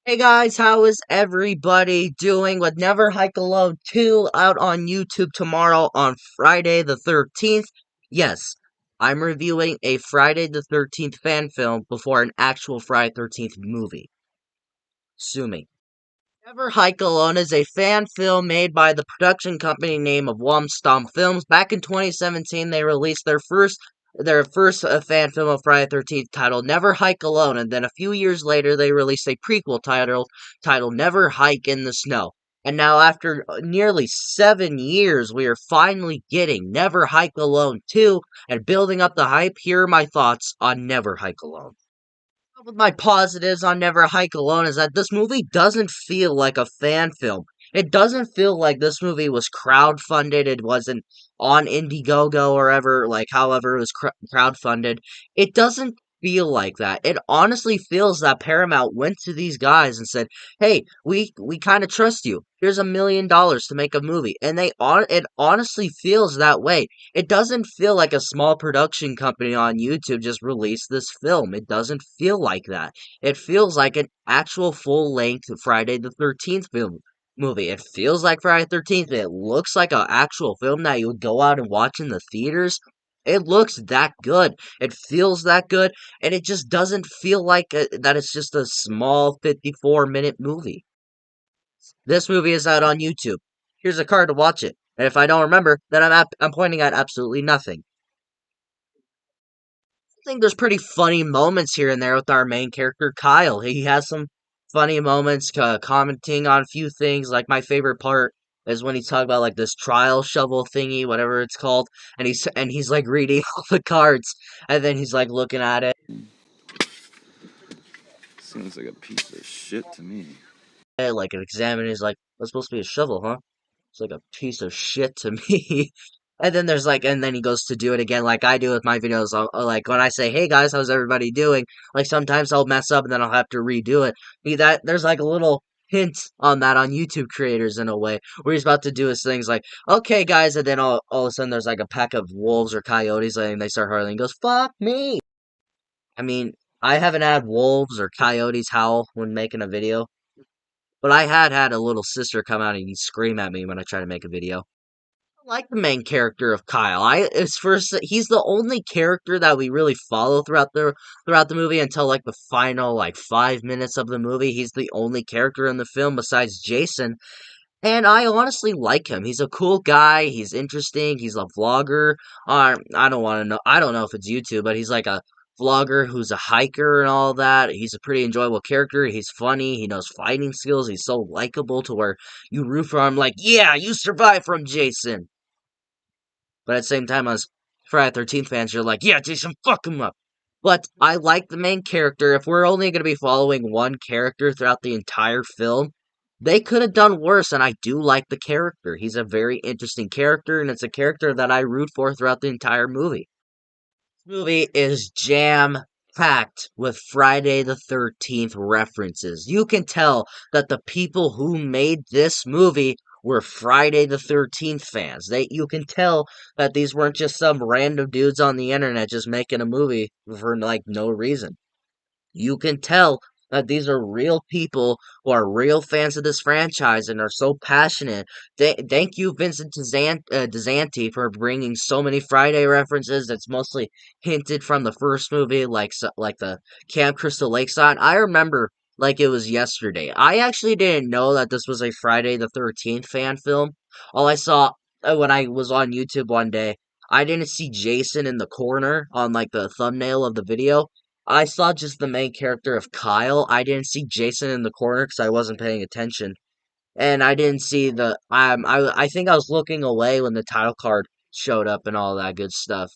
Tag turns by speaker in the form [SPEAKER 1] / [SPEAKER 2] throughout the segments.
[SPEAKER 1] Hey guys, how is everybody doing with Never Hike Alone 2 out on YouTube tomorrow on Friday the 13th? Yes, I'm reviewing a Friday the 13th fan film before an actual Friday 13th movie. Sue me. Never Hike Alone is a fan film made by the production company name of Wumstomp Films. Back in 2017, they released their first fan film of Friday the 13th titled Never Hike Alone, and then a few years later, they released a prequel titled Never Hike in the Snow. And now, after nearly 7 years, we are finally getting Never Hike Alone 2, and building up the hype, here are my thoughts on Never Hike Alone. With my positives on Never Hike Alone is that this movie doesn't feel like a fan film. It doesn't feel like this movie was crowdfunded. It wasn't on Indiegogo or ever, like, however it was crowdfunded. It doesn't feel like that. It honestly feels that Paramount went to these guys and said, "Hey, we kind of trust you. Here's $1 million to make a movie," and it honestly feels that way. It doesn't feel like a small production company on YouTube just released this film. It doesn't feel like that. It feels like an actual full-length Friday the 13th film movie. It feels like Friday the 13th. It looks like an actual film that you would go out and watch in the theaters. It looks that good. It feels that good, and it just doesn't feel like that it's just a small 54-minute movie. This movie is out on YouTube. Here's a card to watch it. And if I don't remember, then I'm pointing at absolutely nothing. I think there's pretty funny moments here and there with our main character, Kyle. He has some funny moments commenting on a few things. Like, my favorite part is when he's talking about, like, this trial shovel thingy, whatever it's called, and he's like reading all the cards, and then he's like looking at it,
[SPEAKER 2] Seems like a piece of shit to me.
[SPEAKER 1] like an examiner. He's like, "That's supposed to be a shovel, huh?" It's like a piece of shit to me. And then he goes to do it again, like I do with my videos. Like, when I say, "Hey guys, how's everybody doing?" Like, sometimes I'll mess up and then I'll have to redo it. There's like a little hint on that on YouTube creators in a way, where he's about to do his things like, "Okay guys," and then all of a sudden there's like a pack of wolves or coyotes and they start hurling. He goes, "Fuck me." I mean, I haven't had wolves or coyotes howl when making a video, but I had a little sister come out and scream at me when I try to make a video. I like the main character of Kyle. He's the only character that we really follow throughout the movie until like the final like 5 minutes of the movie. He's the only character in the film besides Jason, and I honestly like him. He's a cool guy. He's interesting. He's a vlogger. I don't want to know. I don't know if it's YouTube, but he's like a vlogger who's a hiker and all that. He's a pretty enjoyable character. He's funny. He knows fighting skills. He's so likable to where you root for him. Like, yeah, you survived from Jason. But at the same time, as Friday the 13th fans, you're like, yeah, Jason, fuck him up. But I like the main character. If we're only going to be following one character throughout the entire film, they could have done worse, and I do like the character. He's a very interesting character, and it's a character that I root for throughout the entire movie. This movie is jam packed with Friday the 13th references. You can tell that the people who made this movie were Friday the 13th fans. You can tell that these weren't just some random dudes on the internet just making a movie for like no reason. You can tell that these are real people who are real fans of this franchise and are so passionate. Thank you, Vincent DeZanti, for bringing so many Friday references. That's mostly hinted from the first movie, like the Camp Crystal Lake sign. I remember like it was yesterday. I actually didn't know that this was a Friday the 13th fan film. All I saw when I was on YouTube one day, I didn't see Jason in the corner on like the thumbnail of the video. I saw just the main character of Kyle. I didn't see Jason in the corner because I wasn't paying attention, and I didn't see the. I think I was looking away when the title card showed up and all that good stuff.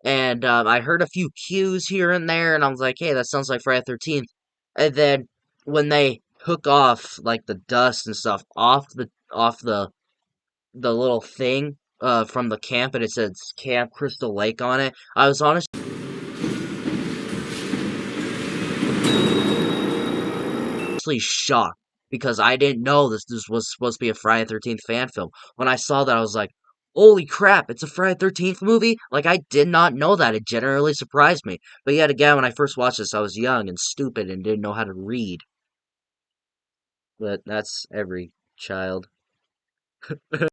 [SPEAKER 1] And I heard a few cues here and there, and I was like, "Hey, that sounds like Friday 13th." And then when they took off like the dust and stuff off the little thing from the camp, and it says Camp Crystal Lake on it, I was honestly shocked because I didn't know this was supposed to be a Friday 13th fan film. When I saw that, I was like, holy crap, it's a Friday 13th movie? Like, I did not know that. It generally surprised me. But yet again, when I first watched this, I was young and stupid and didn't know how to read. but that's every child. About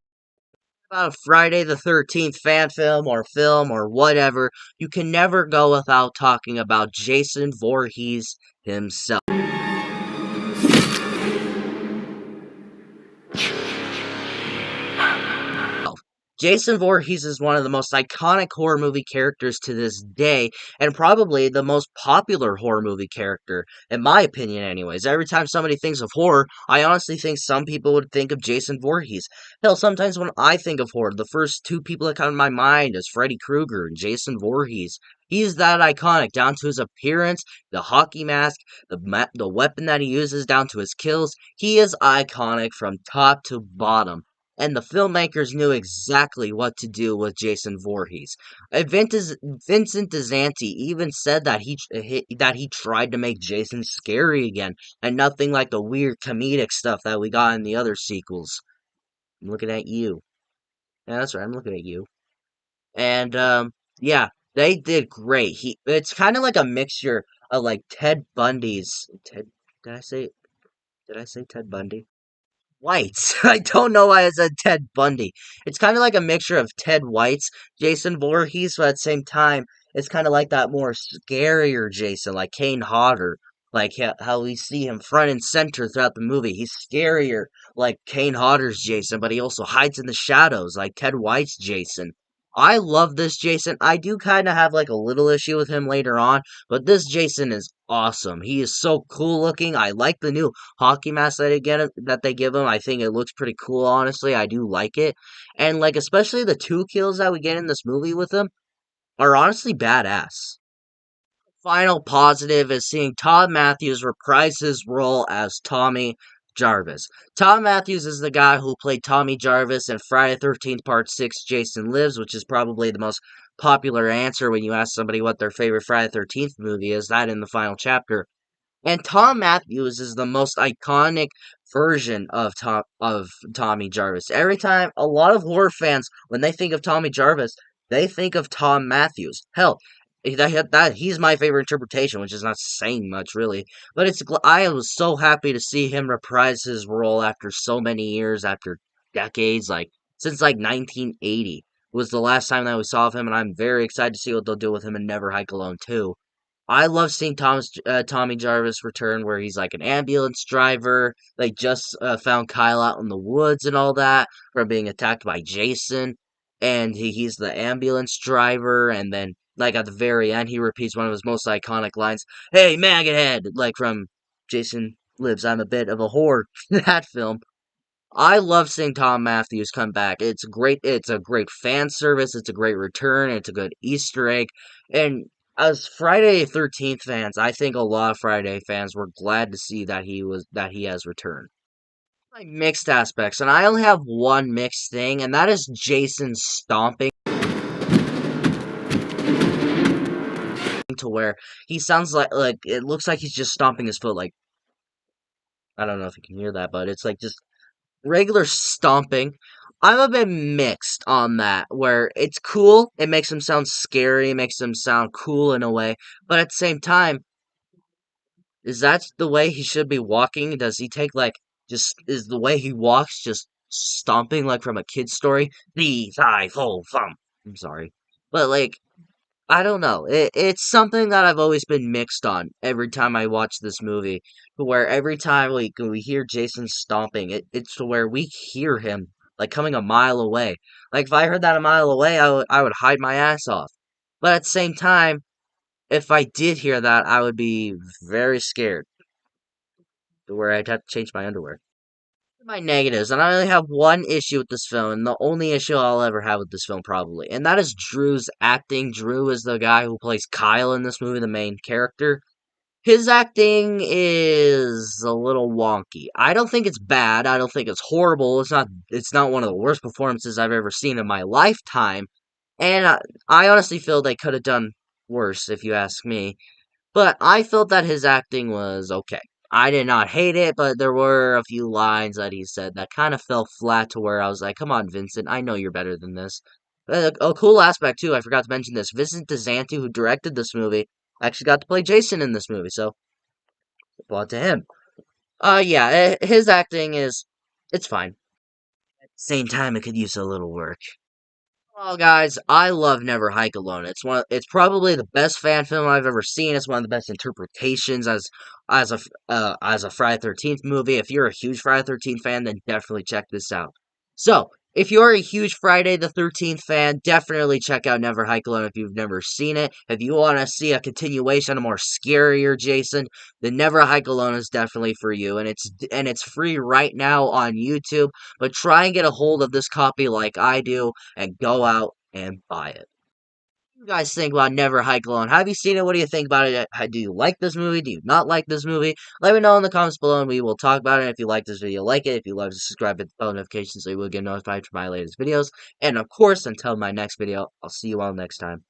[SPEAKER 1] a Friday the 13th film or whatever, you can never go without talking about Jason Voorhees himself. Jason Voorhees is one of the most iconic horror movie characters to this day, and probably the most popular horror movie character, in my opinion, anyways. Every time somebody thinks of horror, I honestly think some people would think of Jason Voorhees. Hell, sometimes when I think of horror, the first two people that come to my mind is Freddy Krueger and Jason Voorhees. He's that iconic, down to his appearance, the hockey mask, the weapon that he uses, down to his kills. He is iconic from top to bottom, and the filmmakers knew exactly what to do with Jason Voorhees. Vincent DiZanti even said that he tried to make Jason scary again, and nothing like the weird comedic stuff that we got in the other sequels. I'm looking at you. Yeah, that's right. I'm looking at you. And yeah, they did great. It's kind of like a mixture of like Ted Bundy's. Did I say? Did I say Ted Bundy? Whites. I don't know why I said Ted Bundy. It's kind of like a mixture of Ted White's Jason Voorhees, but at the same time, it's kind of like that more scarier Jason, like Kane Hodder. Like how we see him front and center throughout the movie. He's scarier, like Kane Hodder's Jason, but he also hides in the shadows, like Ted White's Jason. I love this Jason. I do kind of have like a little issue with him later on, but this Jason is awesome. He is so cool looking. I like the new hockey mask that they give him. I think it looks pretty cool, honestly. I do like it. And like especially the two kills that we get in this movie with him are honestly badass. Final positive is seeing Todd Matthews reprise his role as Tommy Jarvis. Todd Matthews is the guy who played Tommy Jarvis in Friday the 13th Part 6 Jason Lives, which is probably the most popular answer when you ask somebody what their favorite Friday the 13th movie is, that in the final chapter. And Tom Matthews is the most iconic version of Tommy Jarvis. Every time a lot of horror fans, when they think of Tommy Jarvis, they think of Tom Matthews. Hell, he's my favorite interpretation, which is not saying much really. But I was so happy to see him reprise his role after so many years, after decades, like since like 1980 was the last time that we saw of him, and I'm very excited to see what they'll do with him in Never Hike Alone too. I love seeing Tommy Jarvis return, where he's like an ambulance driver. They just found Kyle out in the woods and all that from being attacked by Jason, and he's the ambulance driver. And then, like at the very end, he repeats one of his most iconic lines, "Hey, maggot head!" Like from Jason Lives. I'm a bit of a whore. That film. I love seeing Tom Matthews come back. It's a great fan service, it's a great return, it's a good Easter egg. And as Friday 13th fans, I think a lot of Friday fans were glad to see that he has returned. Like mixed aspects, and I only have one mixed thing, and that is Jason stomping, to where he sounds like it looks like he's just stomping his foot. Like, I don't know if you can hear that, but it's like just regular stomping. I'm a bit mixed on that, where it's cool, it makes him sound scary, it makes him sound cool in a way, but at the same time, is that the way he should be walking? Does he take like just is the way he walks just stomping like from a kid's story? The thigh full thump. I'm sorry. But like I don't know. It's something that I've always been mixed on every time I watch this movie. To where every time we hear Jason stomping, it's to where we hear him like coming a mile away. Like if I heard that a mile away, I would hide my ass off. But at the same time, if I did hear that, I would be very scared. To where I'd have to change my underwear. My negatives, and I only have one issue with this film, and the only issue I'll ever have with this film, probably, and that is Drew's acting. Drew is the guy who plays Kyle in this movie, the main character. His acting is a little wonky. I don't think it's bad. I don't think it's horrible. It's not one of the worst performances I've ever seen in my lifetime, and I honestly feel they could have done worse, if you ask me. But I felt that his acting was okay. I did not hate it, but there were a few lines that he said that kind of fell flat, to where I was like, come on, Vincent, I know you're better than this. A cool aspect, too, I forgot to mention this. Vincent DiZanti, who directed this movie, actually got to play Jason in this movie, so applaud to him. Yeah, his acting is, it's fine. Same time, it could use a little work. Well, guys, I love Never Hike Alone. It's probably the best fan film I've ever seen. It's one of the best interpretations as a Friday 13th movie. If you're a huge Friday 13th fan, then definitely check this out. So, if you're a huge Friday the 13th fan, definitely check out Never Hike Alone if you've never seen it. If you want to see a continuation, a more scarier Jason, then Never Hike Alone is definitely for you, and it's free right now on YouTube. But try and get a hold of this copy like I do and go out and buy it. What do you guys think about Never Hike Alone? Have you seen it? What do you think about it? Do you like this movie? Do you not like this movie? Let me know in the comments below and we will talk about it. If you like this video, like it. If you love it, subscribe, hit the bell notification so you will get notified for my latest videos. And of course, until my next video, I'll see you all next time.